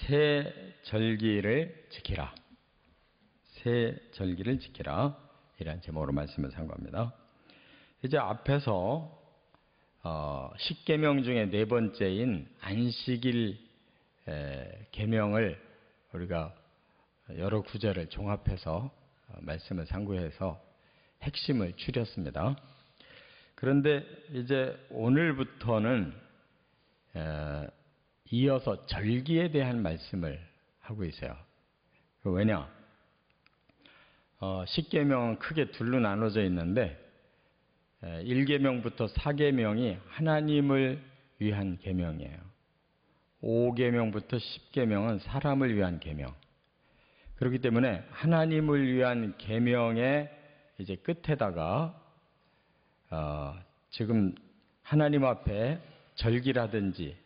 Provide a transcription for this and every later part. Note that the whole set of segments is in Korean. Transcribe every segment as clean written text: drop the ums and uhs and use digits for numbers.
새 절기를 지키라. 새 절기를 지키라. 이런 제목으로 말씀을 상고합니다. 이제 앞에서 십계명 중에 네 번째인 안식일 계명을 우리가 여러 구절을 종합해서 말씀을 상고해서 핵심을 추렸습니다. 그런데 이제 오늘부터는 이어서 절기에 대한 말씀을 하고 있어요. 왜냐? 십계명은 크게 둘로 나눠져 있는데 1계명부터 4계명이 하나님을 위한 계명이에요. 5계명부터 10계명은 사람을 위한 계명. 그렇기 때문에 하나님을 위한 계명의 이제 끝에다가 지금 하나님 앞에 절기라든지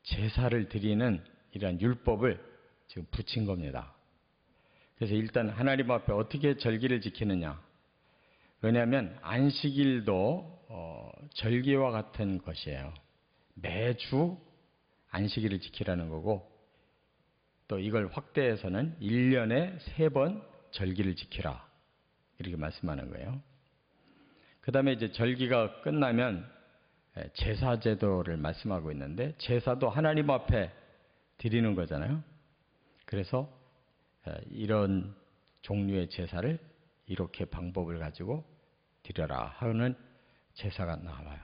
제사를 드리는 이러한 율법을 지금 붙인 겁니다. 그래서 일단 하나님 앞에 어떻게 절기를 지키느냐. 왜냐하면 안식일도 절기와 같은 것이에요. 매주 안식일을 지키라는 거고, 또 이걸 확대해서는 1년에 3번 절기를 지키라, 이렇게 말씀하는 거예요. 그 다음에 이제 절기가 끝나면 제사 제도를 말씀하고 있는데, 제사도 하나님 앞에 드리는 거잖아요. 그래서 이런 종류의 제사를 이렇게 방법을 가지고 드려라 하는 제사가 나와요.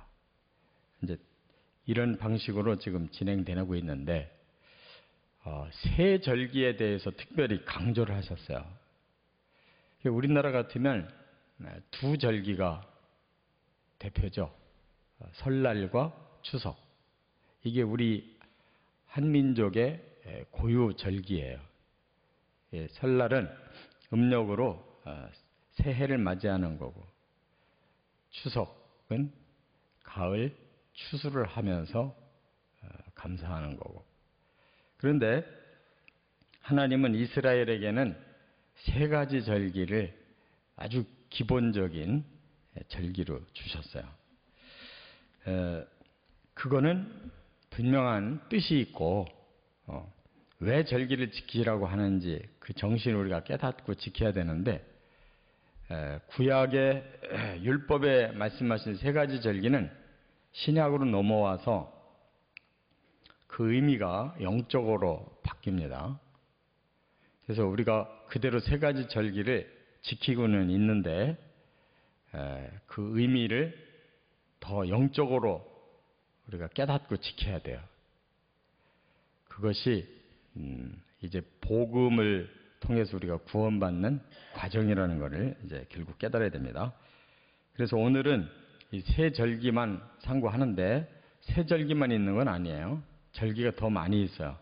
이제 이런 방식으로 지금 진행되고 있는데, 새 절기에 대해서 특별히 강조를 하셨어요. 우리나라 같으면 두 절기가 대표죠. 설날과 추석. 이게 우리 한민족의 고유 절기예요. 설날은 음력으로 새해를 맞이하는 거고, 추석은 가을 추수를 하면서 감사하는 거고. 그런데 하나님은 이스라엘에게는 3가지 절기를 아주 기본적인 절기로 주셨어요. 그거는 분명한 뜻이 있고, 왜 절기를 지키라고 하는지 그 정신을 우리가 깨닫고 지켜야 되는데, 구약의 율법에 말씀하신 3가지 절기는 신약으로 넘어와서 그 의미가 영적으로 바뀝니다. 그래서 우리가 그대로 3가지 절기를 지키고는 있는데, 그 의미를 더 영적으로 우리가 깨닫고 지켜야 돼요. 그것이 이제 복음을 통해서 우리가 구원받는 과정이라는 것을 이제 결국 깨달아야 됩니다. 그래서 오늘은 이 새 절기만 상고하는데, 새 절기만 있는 건 아니에요. 절기가 더 많이 있어요.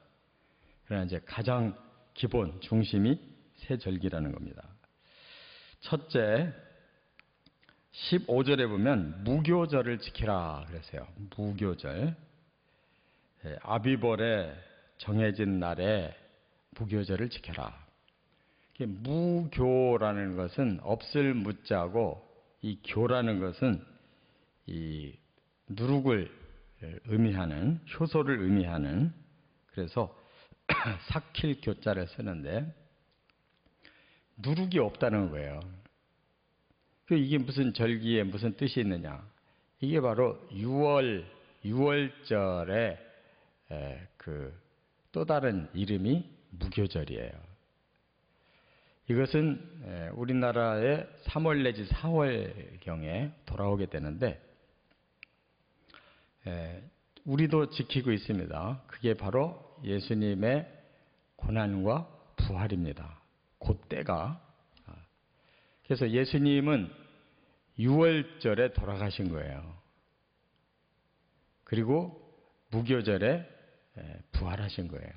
그러나 이제 가장 기본 중심이 새 절기라는 겁니다. 첫째, 15절에 보면 무교절을 지키라 그랬어요. 무교절. 아비벌에 정해진 날에 무교절을 지켜라. 무교라는 것은 없을 무자고, 이 교라는 것은 이 누룩을 의미하는, 효소를 의미하는, 그래서 삭힐 교자를 쓰는데 누룩이 없다는 거예요. 이게 무슨 절기에 무슨 뜻이 있느냐. 이게 바로 6월절의 그 또 다른 이름이 무교절이에요. 이것은 우리나라의 3월 내지 4월경에 돌아오게 되는데, 우리도 지키고 있습니다. 그게 바로 예수님의 고난과 부활입니다. 그때가. 그래서 예수님은 6월절에 돌아가신 거예요. 그리고 무교절에 부활하신 거예요.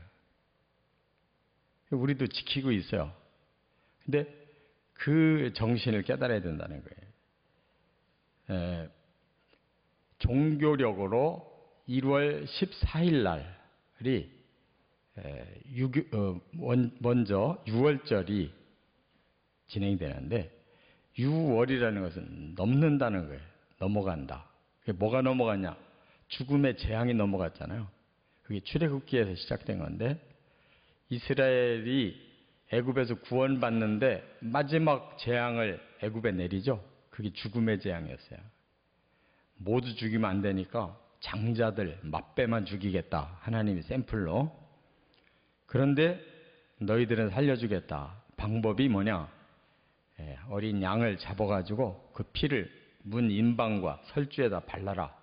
우리도 지키고 있어요. 근데 그 정신을 깨달아야 된다는 거예요. 종교력으로 1월 14일 날이 먼저 6월절이 진행되는데, 6월이라는 것은 넘는다는 거예요. 넘어간다. 그게 뭐가 넘어갔냐? 죽음의 재앙이 넘어갔잖아요. 그게 출애굽기에서 시작된 건데, 이스라엘이 애굽에서 구원받는데 마지막 재앙을 애굽에 내리죠. 그게 죽음의 재앙이었어요. 모두 죽이면 안 되니까 장자들, 맛배만 죽이겠다. 하나님이 샘플로. 그런데 너희들은 살려주겠다. 방법이 뭐냐? 어린 양을 잡아가지고 그 피를 문 인방과 설주에다 발라라.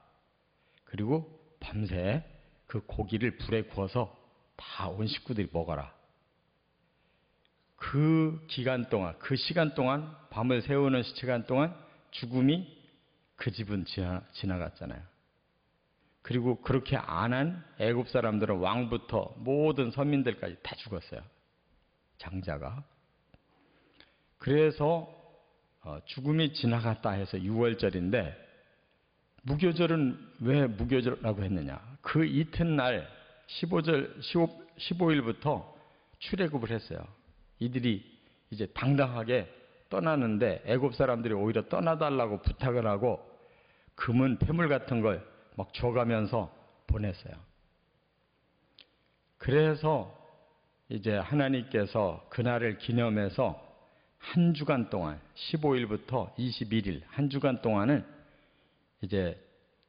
그리고 밤새 그 고기를 불에 구워서 다 온 식구들이 먹어라. 그 기간 동안, 그 시간 동안, 밤을 새우는 시간 동안 죽음이 그 집은 지나갔잖아요. 그리고 그렇게 안 한 애굽 사람들은 왕부터 모든 서민들까지 다 죽었어요. 장자가. 그래서 죽음이 지나갔다 해서 6월절인데 무교절은 왜 무교절이라고 했느냐? 그 이튿날 15일부터 출애굽을 했어요. 이들이 이제 당당하게 떠나는데 애굽 사람들이 오히려 떠나달라고 부탁을 하고 금은 폐물 같은 걸 막 줘가면서 보냈어요. 그래서 이제 하나님께서 그날을 기념해서 한 주간 동안 15일부터 21일 한 주간 동안은 이제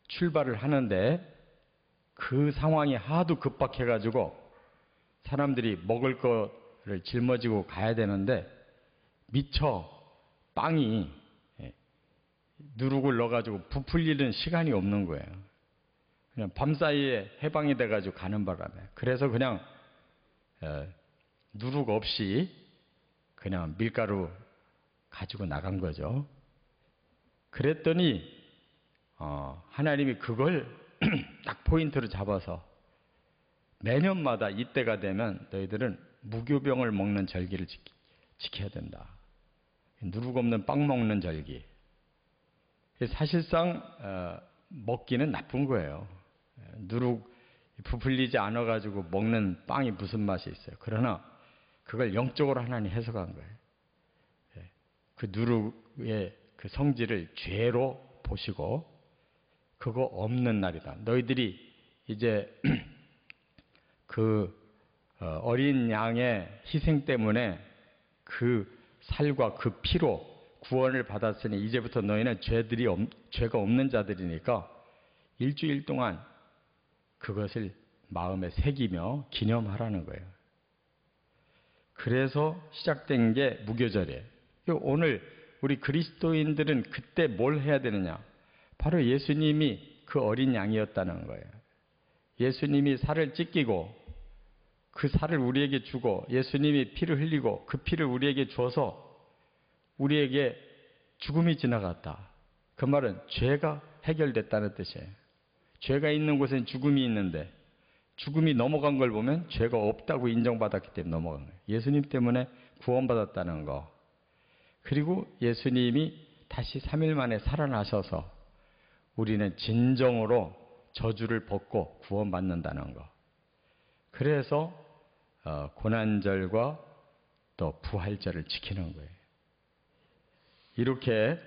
출발을 하는데 그 상황이 하도 급박해가지고 사람들이 먹을 거를 짊어지고 가야 되는데 미처 빵이 누룩을 넣어가지고 부풀리는 시간이 없는 거예요. 그냥 밤사이에 해방이 돼가지고 가는 바람에. 그래서 그냥 누룩 없이 그냥 밀가루 가지고 나간 거죠. 그랬더니 하나님이 그걸 딱 포인트로 잡아서 매년마다 이때가 되면 너희들은 무교병을 먹는 절기를 지켜야 된다. 누룩 없는 빵 먹는 절기. 사실상 먹기는 나쁜 거예요. 누룩 부풀리지 않아가지고 먹는 빵이 무슨 맛이 있어요. 그러나 그걸 영적으로 하나님 해석한 거예요. 그 누룩의 그 성질을 죄로 보시고 그거 없는 날이다. 너희들이 이제 그 어린 양의 희생 때문에 그 살과 그 피로 구원을 받았으니 이제부터 너희는 죄가 없는 자들이니까 일주일 동안 그것을 마음에 새기며 기념하라는 거예요. 그래서 시작된 게 무교절이에요. 오늘 우리 그리스도인들은 그때 뭘 해야 되느냐? 바로 예수님이 그 어린 양이었다는 거예요. 예수님이 살을 찢기고 그 살을 우리에게 주고 예수님이 피를 흘리고 그 피를 우리에게 줘서 우리에게 죽음이 지나갔다. 그 말은 죄가 해결됐다는 뜻이에요. 죄가 있는 곳엔 죽음이 있는데 죽음이 넘어간 걸 보면 죄가 없다고 인정받았기 때문에 넘어간 거예요. 예수님 때문에 구원받았다는 거. 그리고 예수님이 다시 3일 만에 살아나셔서 우리는 진정으로 저주를 벗고 구원받는다는 거. 그래서 고난절과 또 부활절을 지키는 거예요. 이렇게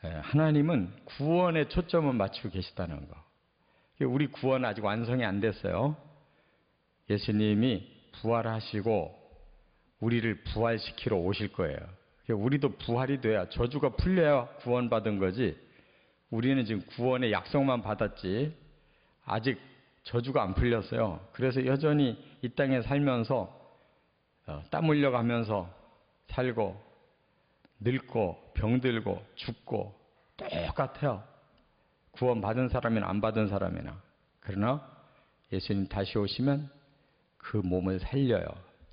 하나님은 구원에 초점을 맞추고 계시다는 거. 우리 구원 아직 완성이 안 됐어요. 예수님이 부활하시고 우리를 부활시키러 오실 거예요. 우리도 부활이 돼야 저주가 풀려야 구원받은 거지. 우리는 지금 구원의 약속만 받았지 아직 저주가 안 풀렸어요. 그래서 여전히 이 땅에 살면서 땀 흘려가면서 살고 늙고 병들고 죽고 똑같아요. 구원받은 사람이나 안 받은 사람이나. 그러나 예수님 다시 오시면 그 몸을 살려요.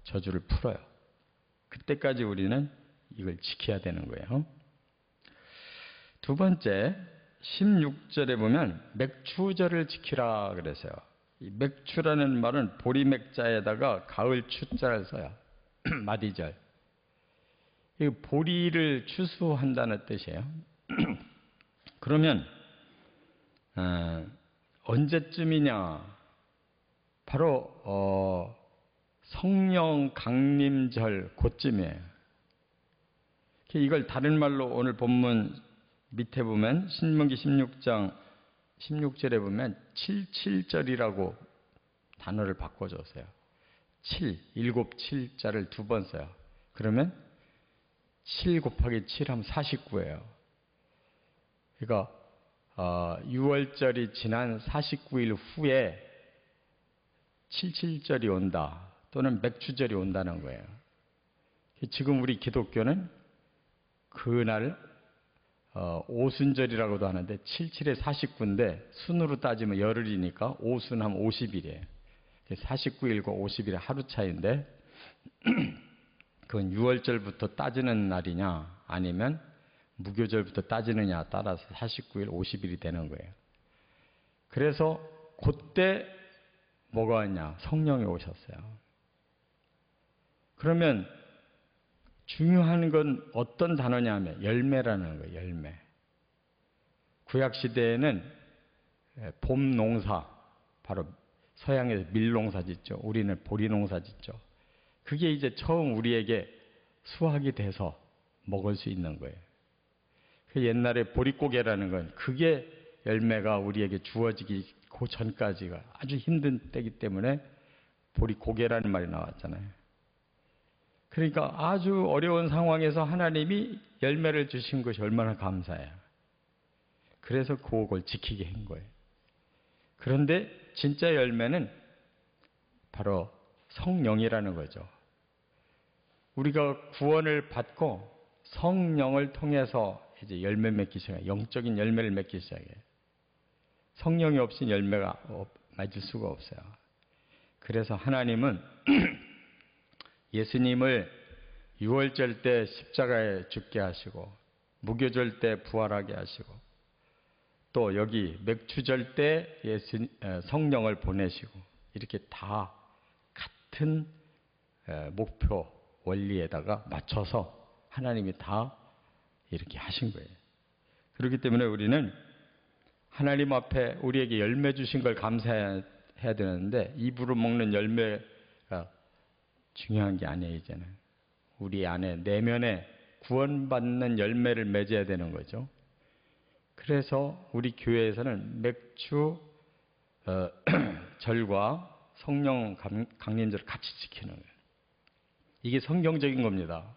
저주를 풀어요. 그때까지 우리는 이걸 지켜야 되는 거예요. 두 번째 16절에 보면 맥추절을 지키라 그랬어요. 이 맥추라는 말은 보리맥자에다가 가을 추자를 써요. 마디절. 이 보리를 추수한다는 뜻이에요. 그러면 언제쯤이냐? 바로 성령 강림절 그쯤이에요. 이걸 다른 말로 오늘 본문 밑에 보면 신명기 16장 16절에 보면 77절이라고 단어를 바꿔줬어요. 7, 7, 7자를 2번 써요. 그러면 7 곱하기 7 하면 49예요. 그러니까 6월절이 지난 49일 후에 77절이 온다 또는 맥추절이 온다는 거예요. 지금 우리 기독교는 그날 오순절이라고도 하는데 77에 49인데 순으로 따지면 열흘이니까 오순하면 50일이에요. 49일과 50일의 하루 차이인데 그건 6월절부터 따지는 날이냐 아니면 무교절부터 따지느냐에 따라서 49일, 50일이 되는 거예요. 그래서 그때 뭐가 왔냐? 성령이 오셨어요. 그러면 중요한 건 어떤 단어냐 하면 열매라는 거예요. 열매. 구약시대에는 봄 농사, 바로 서양에서 밀농사 짓죠. 우리는 보리농사 짓죠. 그게 이제 처음 우리에게 수확이 돼서 먹을 수 있는 거예요. 그 옛날에 보릿고개라는 건 그게 열매가 우리에게 주어지기 그 전까지가 아주 힘든 때이기 때문에 보릿고개라는 말이 나왔잖아요. 그러니까 아주 어려운 상황에서 하나님이 열매를 주신 것이 얼마나 감사해요. 그래서 그걸 지키게 한 거예요. 그런데 진짜 열매는 바로 성령이라는 거죠. 우리가 구원을 받고 성령을 통해서 이제 열매 맺기 시작해요. 영적인 열매를 맺기 시작해요. 성령이 없인 열매가 맺을 수가 없어요. 그래서 하나님은 예수님을 6월절 때 십자가에 죽게 하시고 무교절 때 부활하게 하시고 또 여기 맥추절 때 성령을 보내시고 이렇게 다 같은 목표 원리에다가 맞춰서 하나님이 다 이렇게 하신 거예요. 그렇기 때문에 우리는 하나님 앞에 우리에게 열매 주신 걸 감사해야 되는데 입으로 먹는 열매가 중요한 게 아니에요. 이제는 우리 안에 내면에 구원받는 열매를 맺어야 되는 거죠. 그래서 우리 교회에서는 맥주 절과 성령 강림절을 같이 지키는 거예요. 이게 성경적인 겁니다.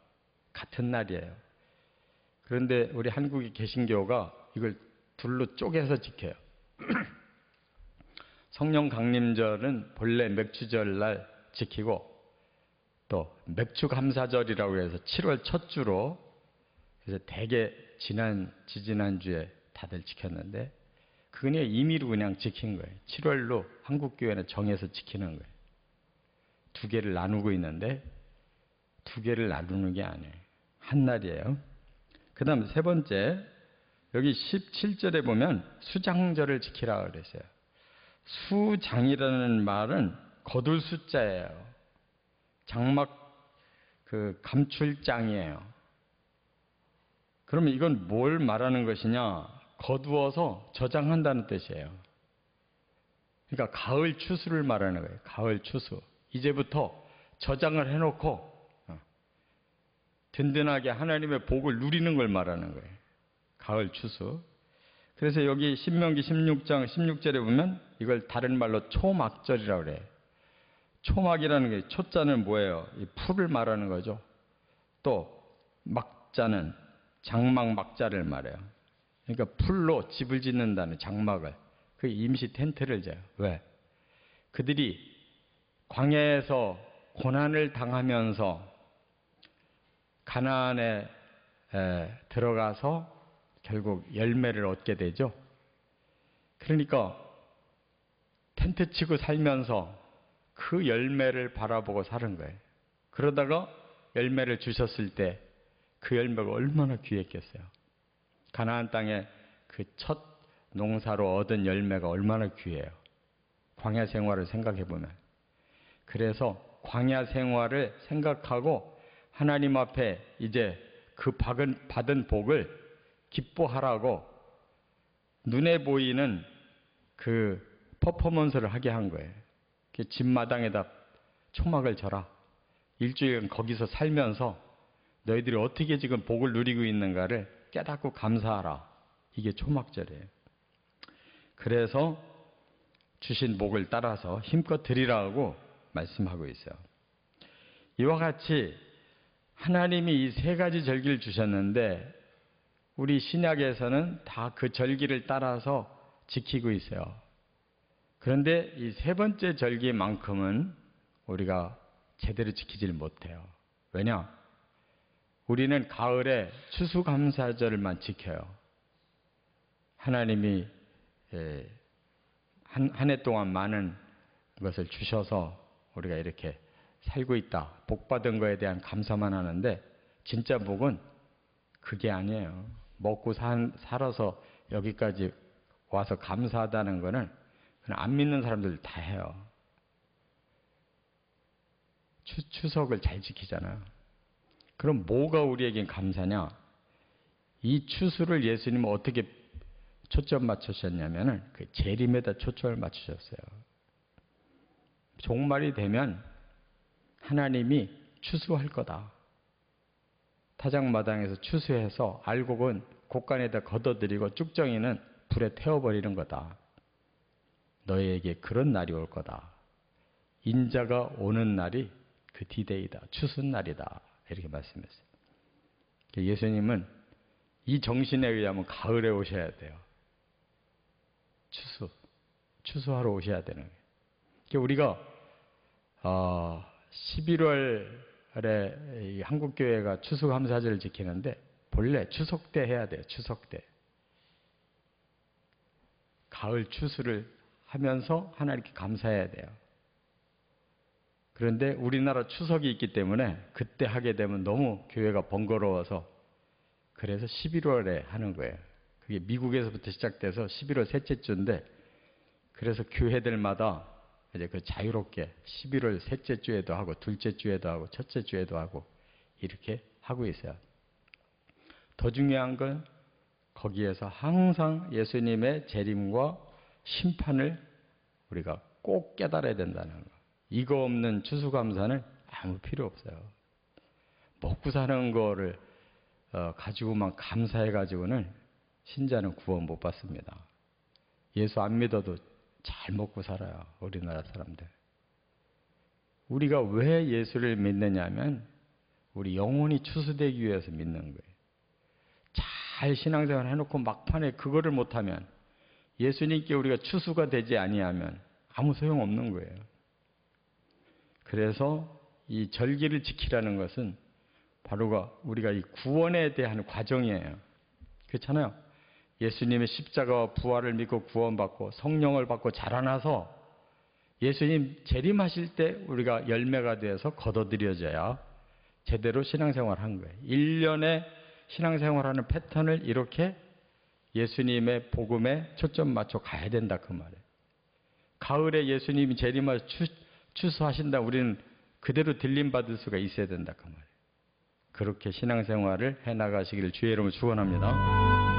같은 날이에요. 그런데 우리 한국의 개신교가 이걸 둘로 쪼개서 지켜요. 성령 강림절은 본래 맥주절 날 지키고 또 맥주감사절이라고 해서 7월 첫 주로 그래서 대개 지지난주에 다들 지켰는데 그건 임의로 그냥 지킨 거예요. 7월로 한국교회는 정해서 지키는 거예요. 두 개를 나누고 있는데 두 개를 나누는 게 아니에요. 한 날이에요. 그 다음 세 번째 여기 17절에 보면 수장절을 지키라 그랬어요. 수장이라는 말은 거둘 숫자예요. 장막 감출장이에요. 그러면 이건 뭘 말하는 것이냐? 거두어서 저장한다는 뜻이에요. 그러니까 가을 추수를 말하는 거예요. 가을 추수. 이제부터 저장을 해놓고 든든하게 하나님의 복을 누리는 걸 말하는 거예요. 가을 추수. 그래서 여기 신명기 16장 16절에 보면 이걸 다른 말로 초막절이라고 그래요. 초막이라는 게 초자는 뭐예요? 이 풀을 말하는 거죠. 또 막자는 장막 막자를 말해요. 그러니까 풀로 집을 짓는다는 장막을. 그 임시 텐트를 재요. 왜? 그들이 광야에서 고난을 당하면서 가나안에 들어가서 결국 열매를 얻게 되죠. 그러니까 텐트 치고 살면서 그 열매를 바라보고 사는 거예요. 그러다가 열매를 주셨을 때 그 열매가 얼마나 귀했겠어요. 가나안 땅에 그 첫 농사로 얻은 열매가 얼마나 귀해요. 광야 생활을 생각해 보면. 그래서 광야 생활을 생각하고 하나님 앞에 이제 그 받은 복을 기뻐하라고 눈에 보이는 그 퍼포먼스를 하게 한 거예요. 집마당에다 초막을 져라. 일주일간 거기서 살면서 너희들이 어떻게 지금 복을 누리고 있는가를 깨닫고 감사하라. 이게 초막절이에요. 그래서 주신 복을 따라서 힘껏 드리라고 말씀하고 있어요. 이와 같이 하나님이 이 세 가지 절기를 주셨는데 우리 신약에서는 다 그 절기를 따라서 지키고 있어요. 그런데 이 세 번째 절기만큼은 우리가 제대로 지키질 못해요. 왜냐? 우리는 가을에 추수감사절만 지켜요. 하나님이 한 해 동안 많은 것을 주셔서 우리가 이렇게 살고 있다. 복 받은 거에 대한 감사만 하는데 진짜 복은 그게 아니에요. 먹고 살아서 여기까지 와서 감사하다는 거는 그냥 안 믿는 사람들 다 해요. 추석을 잘 지키잖아요. 그럼 뭐가 우리에겐 감사냐? 이 추수를 예수님은 어떻게 초점 맞추셨냐면은 그 재림에다 초점을 맞추셨어요. 종말이 되면 하나님이 추수할 거다. 타작마당에서 추수해서 알곡은 곡간에다 걷어들이고 쭉정이는 불에 태워버리는 거다. 너희에게 그런 날이 올 거다. 인자가 오는 날이 그 디데이다. 추수날이다. 이렇게 말씀했어요. 예수님은 이 정신에 의하면 가을에 오셔야 돼요. 추수하러 오셔야 되는 거예요. 우리가 11월에 한국교회가 추수감사절을 지키는데 본래 추석 때 해야 돼요. 추석 때. 가을 추수를 하면서 하나님께 감사해야 돼요. 그런데 우리나라 추석이 있기 때문에 그때 하게 되면 너무 교회가 번거로워서 그래서 11월에 하는 거예요. 그게 미국에서부터 시작돼서 11월 셋째 주인데 그래서 교회들마다 이제 그 자유롭게 11월 셋째 주에도 하고 둘째 주에도 하고 첫째 주에도 하고 이렇게 하고 있어요. 더 중요한 건 거기에서 항상 예수님의 재림과 심판을 우리가 꼭 깨달아야 된다는 거. 이거 없는 추수감사는 아무 필요 없어요. 먹고 사는 거를 가지고만 감사해가지고는 신자는 구원 못 받습니다. 예수 안 믿어도 잘 먹고 살아요. 우리나라 사람들. 우리가 왜 예수를 믿느냐면 우리 영혼이 추수되기 위해서 믿는 거예요. 잘 신앙생활 해놓고 막판에 그거를 못하면 예수님께 우리가 추수가 되지 아니하면 아무 소용없는 거예요. 그래서 이 절기를 지키라는 것은 바로 우리가 이 구원에 대한 과정이에요. 그렇잖아요. 예수님의 십자가와 부활을 믿고 구원받고 성령을 받고 자라나서 예수님 재림하실 때 우리가 열매가 되어서 걷어들여져야 제대로 신앙생활을 한 거예요. 1년에 신앙생활하는 패턴을 이렇게 예수님의 복음에 초점 맞춰 가야 된다 그 말이에요. 가을에 예수님이 재림하셔 추수하신다 우리는 그대로 들림받을 수가 있어야 된다 그 말이에요. 그렇게 신앙생활을 해나가시기를 주의 이름으로 축원합니다.